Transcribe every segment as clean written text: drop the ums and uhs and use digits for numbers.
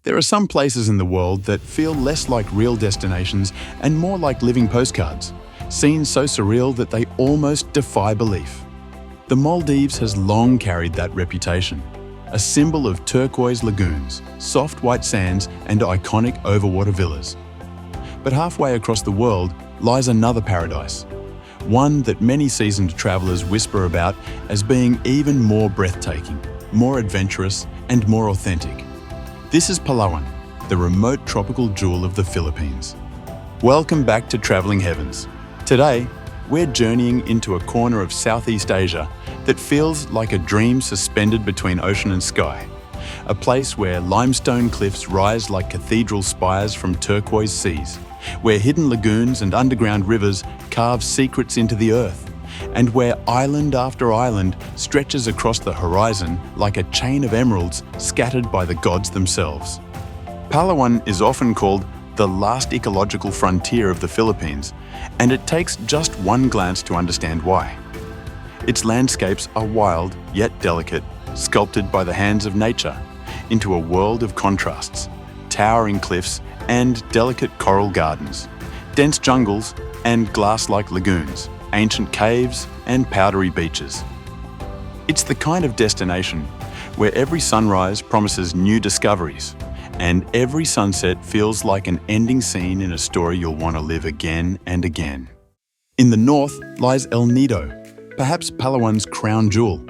There are some places in the world that feel less like real destinations and more like living postcards, scenes so surreal that they almost defy belief. The Maldives has long carried that reputation, a symbol of turquoise lagoons, soft white sands, and iconic overwater villas. But halfway across the world lies another paradise, one that many seasoned travelers whisper about as being even more breathtaking, more adventurous, and more authentic. This is Palawan, the remote tropical jewel of the Philippines. Welcome back to Traveling Heavens. Today, we're journeying into a corner of Southeast Asia that feels like a dream suspended between ocean and sky. A place where limestone cliffs rise like cathedral spires from turquoise seas, where hidden lagoons and underground rivers carve secrets into the earth, and where island after island stretches across the horizon like a chain of emeralds scattered by the gods themselves. Palawan is often called the last ecological frontier of the Philippines, and it takes just one glance to understand why. Its landscapes are wild yet delicate, sculpted by the hands of nature into a world of contrasts, towering cliffs and delicate coral gardens, dense jungles and glass-like lagoons, ancient caves and powdery beaches. It's the kind of destination where every sunrise promises new discoveries, and every sunset feels like an ending scene in a story you'll want to live again and again. In the north lies El Nido, perhaps Palawan's crown jewel.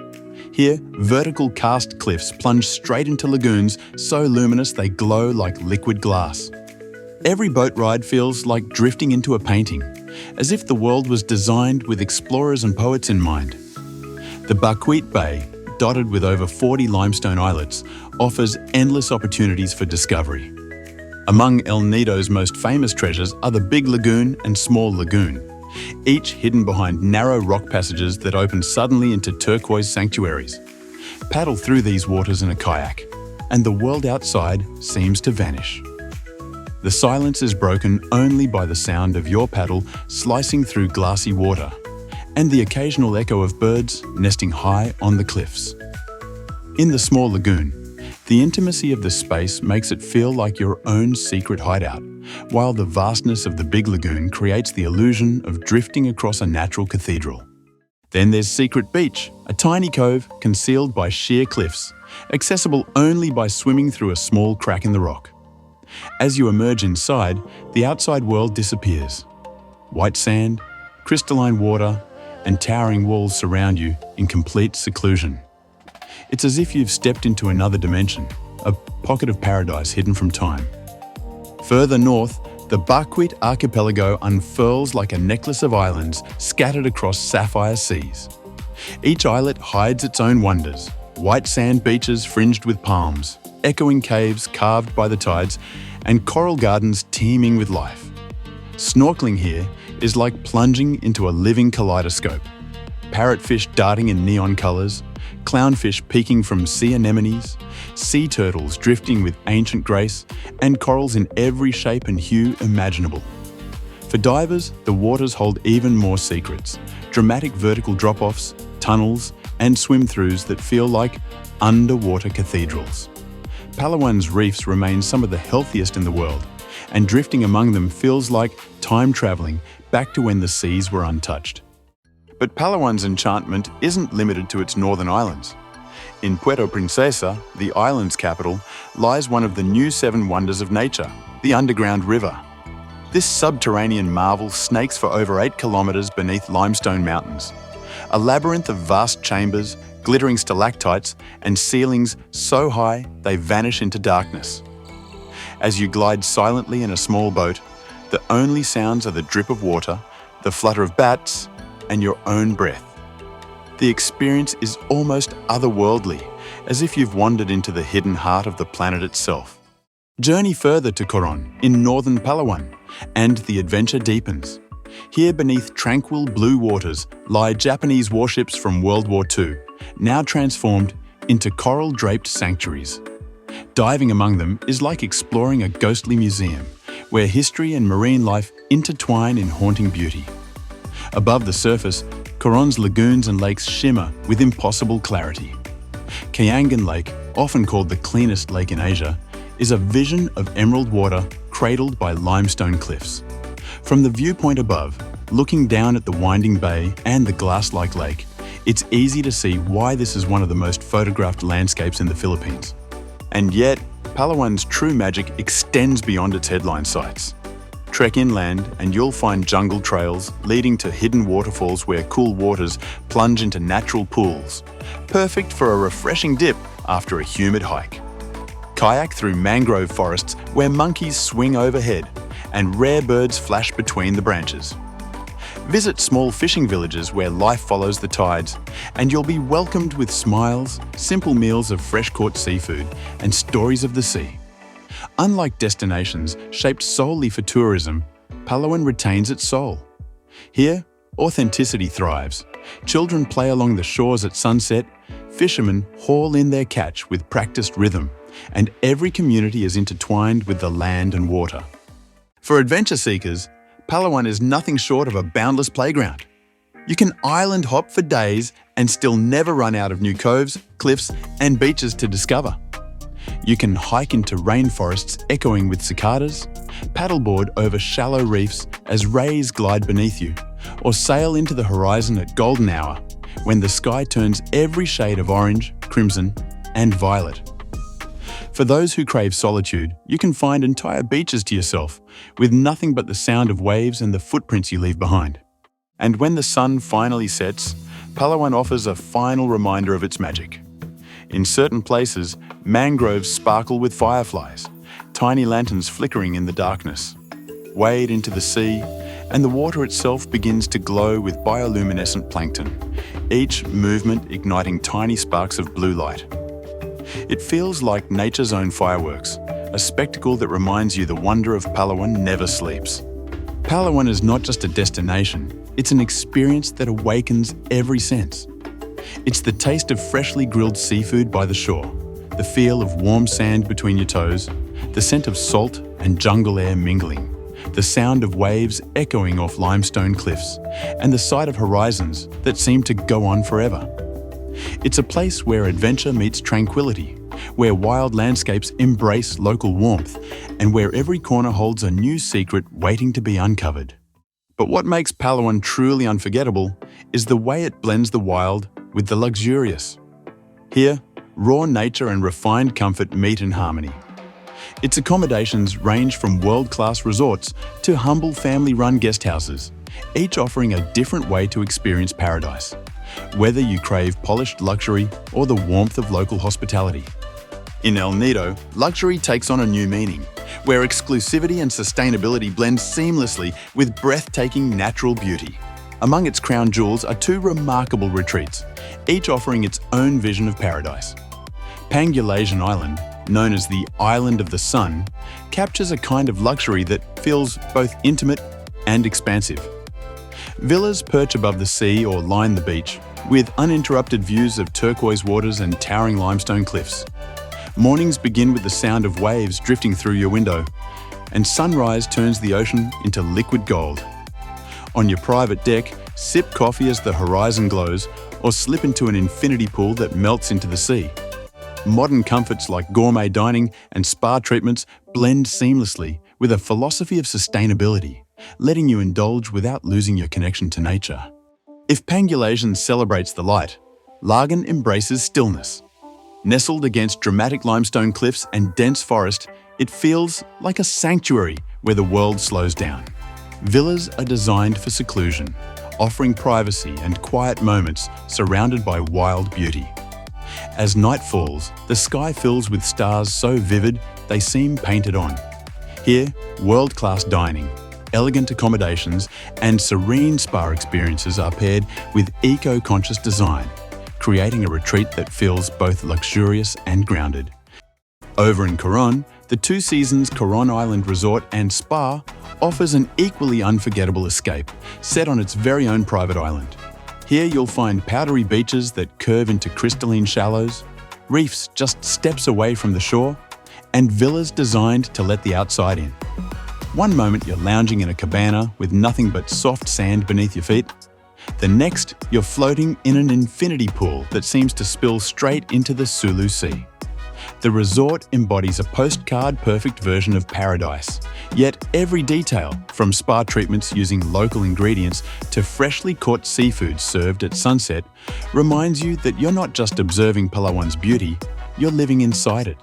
Here, vertical karst cliffs plunge straight into lagoons so luminous they glow like liquid glass. Every boat ride feels like drifting into a painting, as if the world was designed with explorers and poets in mind. The Buckwheat Bay, dotted with over 40 limestone islets, offers endless opportunities for discovery. Among El Nido's most famous treasures are the Big Lagoon and Small Lagoon, each hidden behind narrow rock passages that open suddenly into turquoise sanctuaries. Paddle through these waters in a kayak, and the world outside seems to vanish. The silence is broken only by the sound of your paddle slicing through glassy water, and the occasional echo of birds nesting high on the cliffs. In the Small Lagoon, the intimacy of the space makes it feel like your own secret hideout, while the vastness of the Big Lagoon creates the illusion of drifting across a natural cathedral. Then there's Secret Beach, a tiny cove concealed by sheer cliffs, accessible only by swimming through a small crack in the rock. As you emerge inside, the outside world disappears. White sand, crystalline water, and towering walls surround you in complete seclusion. It's as if you've stepped into another dimension, a pocket of paradise hidden from time. Further north, the Buckwheat Archipelago unfurls like a necklace of islands scattered across sapphire seas. Each islet hides its own wonders: white sand beaches fringed with palms, echoing caves carved by the tides, and coral gardens teeming with life. Snorkeling here is like plunging into a living kaleidoscope. Parrotfish darting in neon colors, clownfish peeking from sea anemones, sea turtles drifting with ancient grace, and corals in every shape and hue imaginable. For divers, the waters hold even more secrets: dramatic vertical drop-offs, tunnels, and swim-throughs that feel like underwater cathedrals. Palawan's reefs remain some of the healthiest in the world, and drifting among them feels like time traveling back to when the seas were untouched. But Palawan's enchantment isn't limited to its northern islands. In Puerto Princesa, the island's capital, lies one of the new seven wonders of nature, the underground river. This subterranean marvel snakes for over 8 kilometers beneath limestone mountains, a labyrinth of vast chambers, glittering stalactites, and ceilings so high they vanish into darkness. As you glide silently in a small boat, the only sounds are the drip of water, the flutter of bats, and your own breath. The experience is almost otherworldly, as if you've wandered into the hidden heart of the planet itself. Journey further to Coron, in northern Palawan, and the adventure deepens. Here beneath tranquil blue waters lie Japanese warships from World War II, now transformed into coral-draped sanctuaries. Diving among them is like exploring a ghostly museum, where history and marine life intertwine in haunting beauty. Above the surface, Coron's lagoons and lakes shimmer with impossible clarity. Kayangan Lake, often called the cleanest lake in Asia, is a vision of emerald water cradled by limestone cliffs. From the viewpoint above, looking down at the winding bay and the glass-like lake, it's easy to see why this is one of the most photographed landscapes in the Philippines. And yet, Palawan's true magic extends beyond its headline sites. Trek inland and you'll find jungle trails leading to hidden waterfalls where cool waters plunge into natural pools, perfect for a refreshing dip after a humid hike. Kayak through mangrove forests where monkeys swing overhead and rare birds flash between the branches. Visit small fishing villages where life follows the tides, and you'll be welcomed with smiles, simple meals of fresh-caught seafood, and stories of the sea. Unlike destinations shaped solely for tourism, Palawan retains its soul. Here, authenticity thrives. Children play along the shores at sunset, fishermen haul in their catch with practiced rhythm, and every community is intertwined with the land and water. For adventure seekers, Palawan is nothing short of a boundless playground. You can island hop for days and still never run out of new coves, cliffs, and beaches to discover. You can hike into rainforests echoing with cicadas, paddleboard over shallow reefs as rays glide beneath you, or sail into the horizon at golden hour, when the sky turns every shade of orange, crimson, and violet. For those who crave solitude, you can find entire beaches to yourself, with nothing but the sound of waves and the footprints you leave behind. And when the sun finally sets, Palawan offers a final reminder of its magic. In certain places, mangroves sparkle with fireflies, tiny lanterns flickering in the darkness. Wade into the sea, and the water itself begins to glow with bioluminescent plankton, each movement igniting tiny sparks of blue light. It feels like nature's own fireworks, a spectacle that reminds you the wonder of Palawan never sleeps. Palawan is not just a destination, it's an experience that awakens every sense. It's the taste of freshly grilled seafood by the shore, the feel of warm sand between your toes, the scent of salt and jungle air mingling, the sound of waves echoing off limestone cliffs, and the sight of horizons that seem to go on forever. It's a place where adventure meets tranquility, where wild landscapes embrace local warmth, and where every corner holds a new secret waiting to be uncovered. But what makes Palawan truly unforgettable is the way it blends the wild with the luxurious. Here, raw nature and refined comfort meet in harmony. Its accommodations range from world-class resorts to humble family-run guest houses, each offering a different way to experience paradise, whether you crave polished luxury or the warmth of local hospitality. In El Nido, luxury takes on a new meaning, where exclusivity and sustainability blend seamlessly with breathtaking natural beauty. Among its crown jewels are two remarkable retreats, each offering its own vision of paradise. Pangulasian Island, known as the Island of the Sun, captures a kind of luxury that feels both intimate and expansive. Villas perch above the sea or line the beach, with uninterrupted views of turquoise waters and towering limestone cliffs. Mornings begin with the sound of waves drifting through your window, and sunrise turns the ocean into liquid gold. On your private deck, sip coffee as the horizon glows, or slip into an infinity pool that melts into the sea. Modern comforts like gourmet dining and spa treatments blend seamlessly with a philosophy of sustainability, letting you indulge without losing your connection to nature. If Pangulasian celebrates the light, Lagan embraces stillness. Nestled against dramatic limestone cliffs and dense forest, it feels like a sanctuary where the world slows down. Villas are designed for seclusion, offering privacy and quiet moments surrounded by wild beauty. As night falls, the sky fills with stars so vivid they seem painted on. Here, world-class dining, elegant accommodations, and serene spa experiences are paired with eco-conscious design, creating a retreat that feels both luxurious and grounded. Over in Coron, the Two Seasons Coron Island Resort and Spa offers an equally unforgettable escape, set on its very own private island. Here you'll find powdery beaches that curve into crystalline shallows, reefs just steps away from the shore, and villas designed to let the outside in. One moment you're lounging in a cabana with nothing but soft sand beneath your feet. The next, you're floating in an infinity pool that seems to spill straight into the Sulu Sea. The resort embodies a postcard-perfect version of paradise. Yet every detail, from spa treatments using local ingredients to freshly caught seafood served at sunset, reminds you that you're not just observing Palawan's beauty, you're living inside it.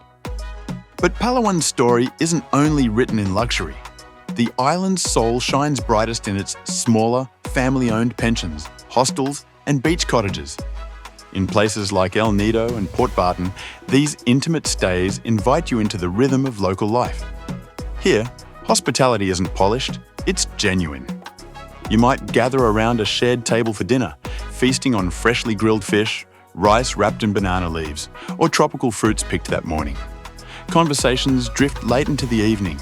But Palawan's story isn't only written in luxury. The island's soul shines brightest in its smaller, family-owned pensions, hostels, and beach cottages. In places like El Nido and Port Barton, these intimate stays invite you into the rhythm of local life. Here, hospitality isn't polished, it's genuine. You might gather around a shared table for dinner, feasting on freshly grilled fish, rice wrapped in banana leaves, or tropical fruits picked that morning. Conversations drift late into the evening,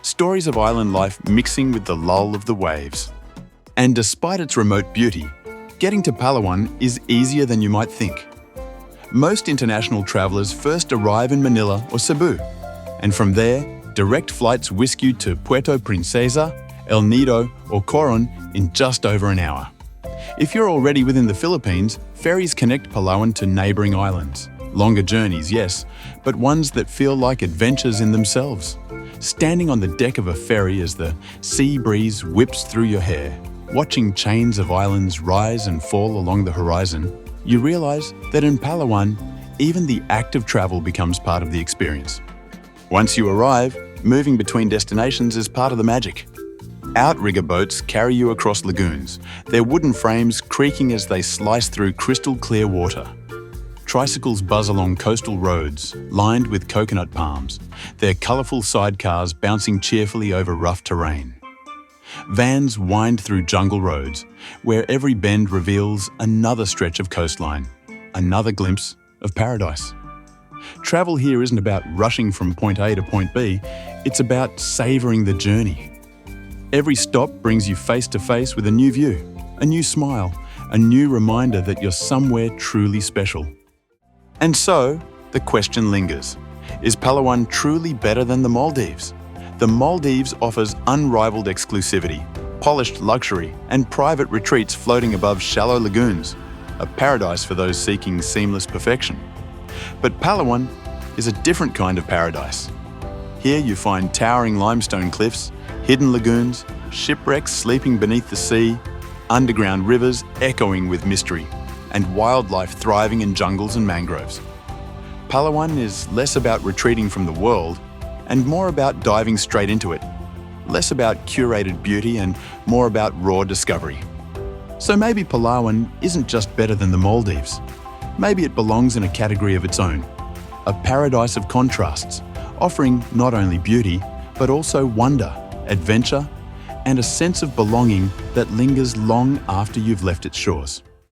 stories of island life mixing with the lull of the waves. And despite its remote beauty, getting to Palawan is easier than you might think. Most international travellers first arrive in Manila or Cebu, and from there, direct flights whisk you to Puerto Princesa, El Nido or Coron in just over an hour. If you're already within the Philippines, ferries connect Palawan to neighbouring islands. Longer journeys, yes, but ones that feel like adventures in themselves. Standing on the deck of a ferry as the sea breeze whips through your hair, watching chains of islands rise and fall along the horizon, you realise that in Palawan, even the act of travel becomes part of the experience. Once you arrive, moving between destinations is part of the magic. Outrigger boats carry you across lagoons, their wooden frames creaking as they slice through crystal clear water. Tricycles buzz along coastal roads, lined with coconut palms, their colourful sidecars bouncing cheerfully over rough terrain. Vans wind through jungle roads, where every bend reveals another stretch of coastline, another glimpse of paradise. Travel here isn't about rushing from point A to point B, it's about savouring the journey. Every stop brings you face to face with a new view, a new smile, a new reminder that you're somewhere truly special. And so, the question lingers. Is Palawan truly better than the Maldives? The Maldives offers unrivaled exclusivity, polished luxury, and private retreats floating above shallow lagoons, a paradise for those seeking seamless perfection. But Palawan is a different kind of paradise. Here you find towering limestone cliffs, hidden lagoons, shipwrecks sleeping beneath the sea, underground rivers echoing with mystery, and wildlife thriving in jungles and mangroves. Palawan is less about retreating from the world and more about diving straight into it, less about curated beauty and more about raw discovery. So maybe Palawan isn't just better than the Maldives. Maybe it belongs in a category of its own, a paradise of contrasts, offering not only beauty, but also wonder, adventure, and a sense of belonging that lingers long after you've left its shores.